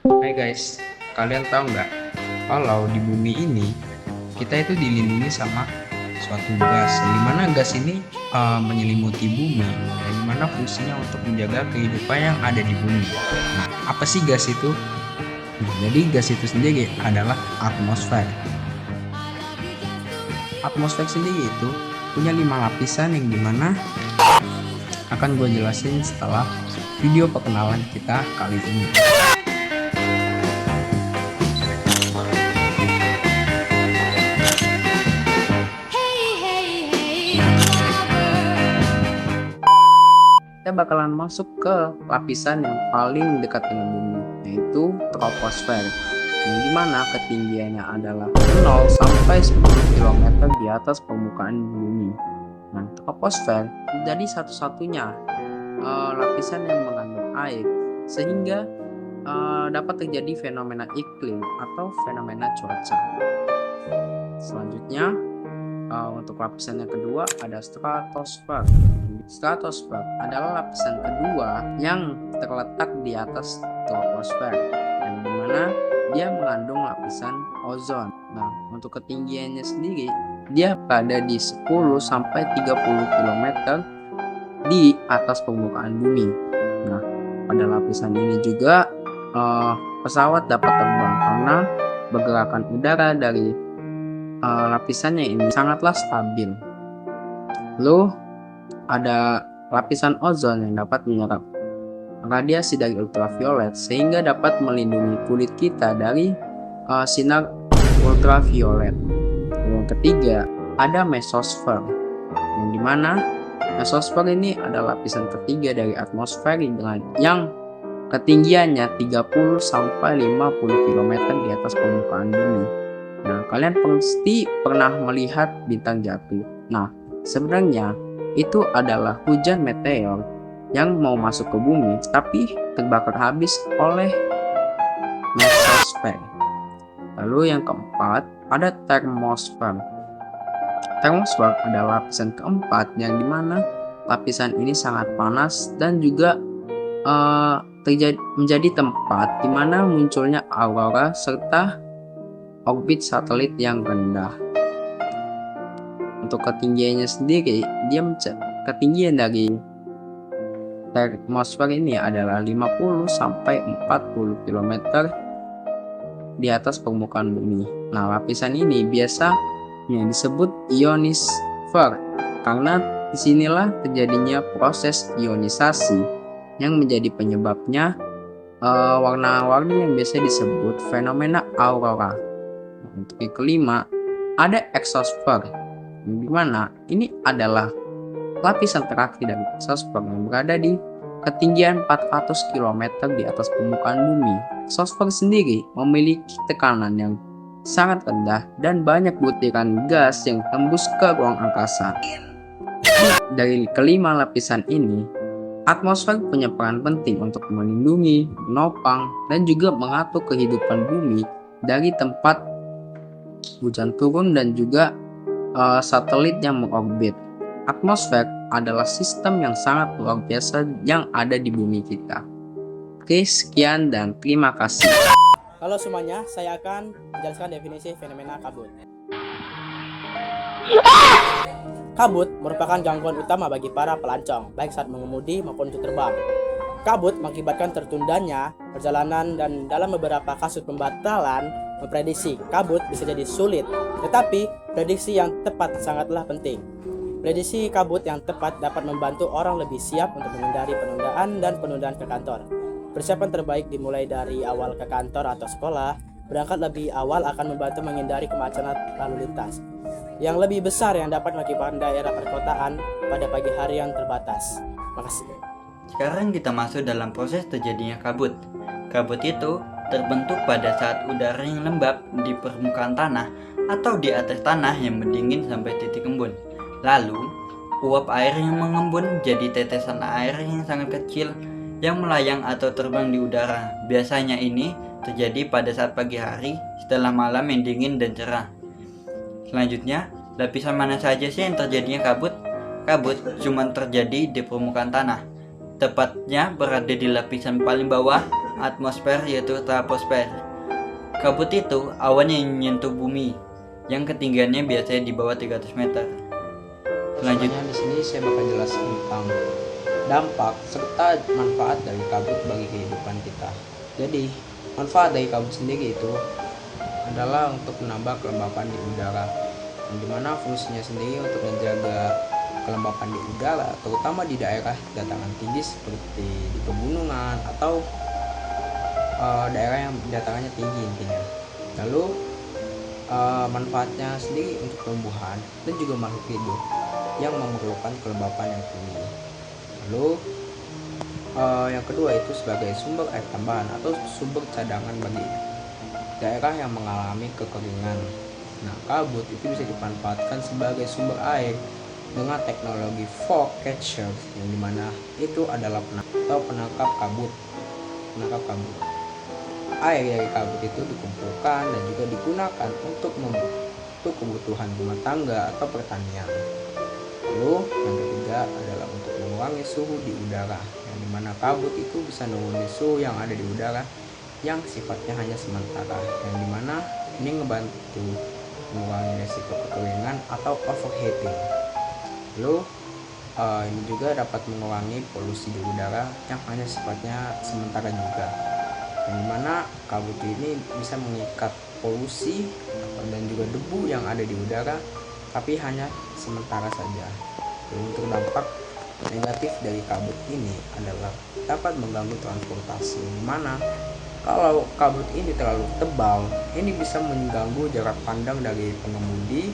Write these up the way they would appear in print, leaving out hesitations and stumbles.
Hai guys, kalian tahu nggak kalau di bumi ini kita itu dilindungi sama suatu gas, di mana gas ini menyelimuti bumi, dan di mana fungsinya untuk menjaga kehidupan yang ada di bumi. Nah, apa sih gas itu? Nah, jadi gas itu sendiri adalah atmosfer. Atmosfer sendiri itu punya 5 lapisan yang dimana akan gue jelasin setelah video perkenalan kita kali ini. Kita bakalan masuk ke lapisan yang paling dekat dengan bumi, yaitu troposfer, yang dimana ketinggiannya adalah 0 sampai 10 km di atas permukaan bumi. Nah, troposfer jadi satu-satunya lapisan yang mengandung air, sehingga dapat terjadi fenomena iklim atau fenomena cuaca. Selanjutnya, untuk lapisan yang kedua ada stratosfer. Stratosfer adalah lapisan kedua yang terletak di atas troposfer, yang dimana dia mengandung lapisan ozon. Nah, untuk ketinggiannya sendiri dia berada di 10 sampai 30 km di atas permukaan bumi. Nah, pada lapisan ini juga pesawat dapat terbang karena pergerakan udara dari lapisannya ini sangatlah stabil. Lalu ada lapisan ozon yang dapat menyerap radiasi dari ultraviolet sehingga dapat melindungi kulit kita dari sinar ultraviolet. Yang ketiga ada mesosfer, yang dimana mesosfer ini adalah lapisan ketiga dari atmosfer dengan yang ketinggiannya 30 sampai 50 km di atas permukaan bumi. Nah, kalian pasti pernah melihat bintang jatuh. Nah, sebenarnya itu adalah hujan meteor yang mau masuk ke bumi tapi terbakar habis oleh mesosfer. Lalu yang keempat ada termosfer. Termosfer adalah lapisan keempat yang dimana lapisan ini sangat panas dan juga menjadi tempat dimana munculnya aurora serta orbit satelit yang rendah. Untuk ketinggiannya sendiri, ketinggian dari termosfer ini adalah 50 sampai 40 km di atas permukaan bumi. Nah, lapisan ini biasanya disebut ionosfer karena disinilah terjadinya proses ionisasi yang menjadi penyebabnya warna-warni yang biasa disebut fenomena aurora. Untuk yang kelima ada exosfer, di mana ini adalah lapisan terakhir dari exosfer yang berada di ketinggian 400 km di atas permukaan bumi. Exosfer sendiri memiliki tekanan yang sangat rendah dan banyak butiran gas yang tembus ke ruang angkasa. Dari kelima lapisan ini, atmosfer punya peran penting untuk melindungi, menopang, dan juga mengatur kehidupan bumi dari tempat hujan turun dan juga satelit yang mengorbit. Atmosfer adalah sistem yang sangat luar biasa yang ada di bumi kita. Oke, sekian dan terima kasih. Halo semuanya, saya akan menjelaskan definisi fenomena kabut. Kabut merupakan gangguan utama bagi para pelancong, baik saat mengemudi maupun untuk terbang. Kabut mengakibatkan tertundanya perjalanan dan dalam beberapa kasus pembatalan memprediksi kabut bisa jadi sulit, tetapi prediksi yang tepat sangatlah penting. Prediksi kabut yang tepat dapat membantu orang lebih siap untuk menghindari penundaan dan penundaan ke kantor. Persiapan terbaik dimulai dari awal ke kantor atau sekolah. Berangkat lebih awal akan membantu menghindari kemacetan lalu lintas yang lebih besar yang dapat mengakibatkan daerah perkotaan pada pagi hari yang terbatas. Makasih. Sekarang kita masuk dalam proses terjadinya kabut. Kabut itu terbentuk pada saat udara yang lembab di permukaan tanah atau di atas tanah yang mendingin sampai titik embun. Lalu, uap air yang mengembun jadi tetesan air yang sangat kecil yang melayang atau terbang di udara. Biasanya ini terjadi pada saat pagi hari setelah malam yang dingin dan cerah. Selanjutnya, lapisan mana saja sih yang terjadinya kabut? Kabut cuma terjadi di permukaan tanah. Tepatnya berada di lapisan paling bawah atmosfer yaitu troposfer. Kabut itu awan yang menyentuh bumi, yang ketinggiannya biasanya di bawah 300 meter. Selanjutnya di sini saya bakal jelaskan tentang dampak serta manfaat dari kabut bagi kehidupan kita. Jadi, manfaat dari kabut sendiri itu adalah untuk menambah kelembapan di udara, yang dimana fungsinya sendiri untuk menjaga kelembapan di udara, terutama di daerah dataran tinggi seperti di pegunungan atau daerah yang datarannya tinggi intinya. Lalu manfaatnya sendiri untuk tumbuhan dan juga makhluk hidup yang memerlukan kelembapan yang tinggi. Lalu yang kedua itu sebagai sumber air tambahan atau sumber cadangan bagi daerah yang mengalami kekeringan. Nah, kabut itu bisa dimanfaatkan sebagai sumber air dengan teknologi fog catcher, yang dimana itu adalah penangkap kabut. Air dari kabut itu dikumpulkan dan juga digunakan untuk kebutuhan rumah tangga atau pertanian. Lalu yang ketiga adalah untuk mengurangi suhu di udara, yang dimana kabut itu bisa mengurangi suhu yang ada di udara yang sifatnya hanya sementara, yang dimana ini ngebantu mengurangi resiko kekeringan atau overheating. Lalu ini juga dapat mengurangi polusi di udara yang hanya sifatnya sementara juga, yang dimana kabut ini bisa mengikat polusi dan juga debu yang ada di udara, tapi hanya sementara saja. Dan untuk dampak negatif dari kabut ini adalah dapat mengganggu transportasi, di mana kalau kabut ini terlalu tebal, ini bisa mengganggu jarak pandang dari pengemudi,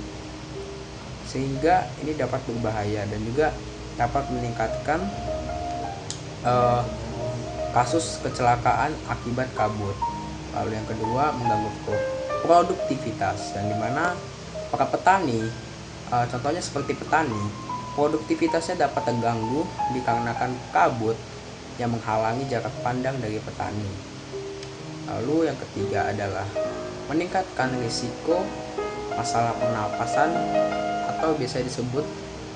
sehingga ini dapat berbahaya dan juga dapat meningkatkan kasus kecelakaan akibat kabut. Lalu yang kedua, mengganggu produktivitas, dan dimana para petani, contohnya seperti petani, produktivitasnya dapat terganggu dikarenakan kabut yang menghalangi jarak pandang dari petani. Lalu yang ketiga adalah meningkatkan risiko masalah pernapasan atau biasa disebut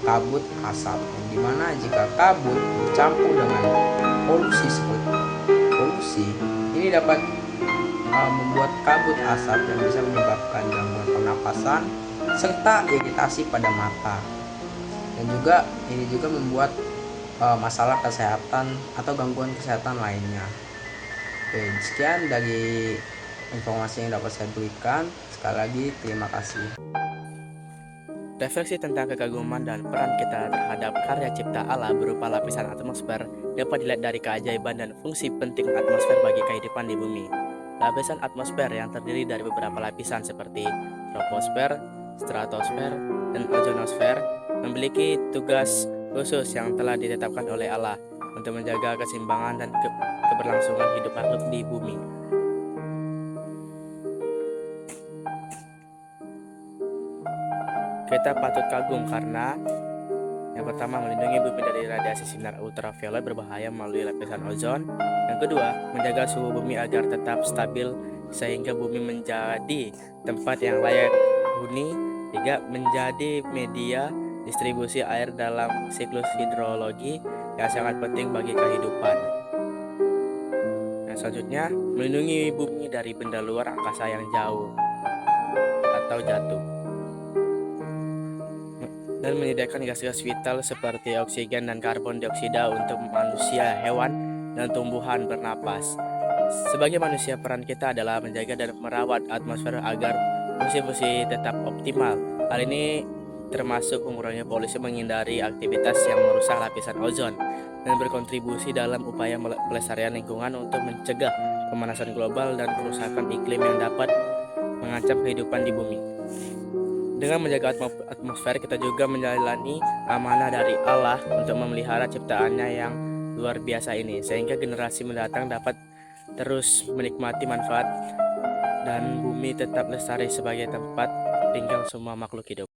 kabut asap, yang dimana jika kabut dicampur dengan polusi seperti polusi, ini dapat membuat kabut asap yang bisa menyebabkan gangguan pernapasan serta iritasi pada mata, dan juga ini juga membuat masalah kesehatan atau gangguan kesehatan lainnya. Oke, sekian dari informasi yang dapat saya berikan. Sekali lagi terima kasih. Refleksi tentang kekaguman dan peran kita terhadap karya cipta Allah berupa lapisan atmosfer dapat dilihat dari keajaiban dan fungsi penting atmosfer bagi kehidupan di bumi. Lapisan atmosfer yang terdiri dari beberapa lapisan seperti troposfer, stratosfer, dan ozonosfer memiliki tugas khusus yang telah ditetapkan oleh Allah untuk menjaga keseimbangan dan keberlangsungan hidup makhluk di bumi. Kita patut kagum karena yang pertama, melindungi bumi dari radiasi sinar ultraviolet berbahaya melalui lapisan ozon. Yang kedua, menjaga suhu bumi agar tetap stabil sehingga bumi menjadi tempat yang layak huni. Tiga, menjadi media distribusi air dalam siklus hidrologi yang sangat penting bagi kehidupan. Dan selanjutnya, melindungi bumi dari benda luar angkasa yang jauh atau jatuh, dan menyediakan gas-gas vital seperti oksigen dan karbon dioksida untuk manusia, hewan, dan tumbuhan bernapas. Sebagai manusia, peran kita adalah menjaga dan merawat atmosfer agar fungsi-fungsi tetap optimal. Hal ini termasuk mengurangi polusi, menghindari aktivitas yang merusak lapisan ozon, dan berkontribusi dalam upaya pelestarian lingkungan untuk mencegah pemanasan global dan kerusakan iklim yang dapat mengancam kehidupan di bumi. Dengan menjaga atmosfer, kita juga menjalani amanah dari Allah untuk memelihara ciptaannya yang luar biasa ini, sehingga generasi mendatang dapat terus menikmati manfaat dan bumi tetap lestari sebagai tempat tinggal semua makhluk hidup.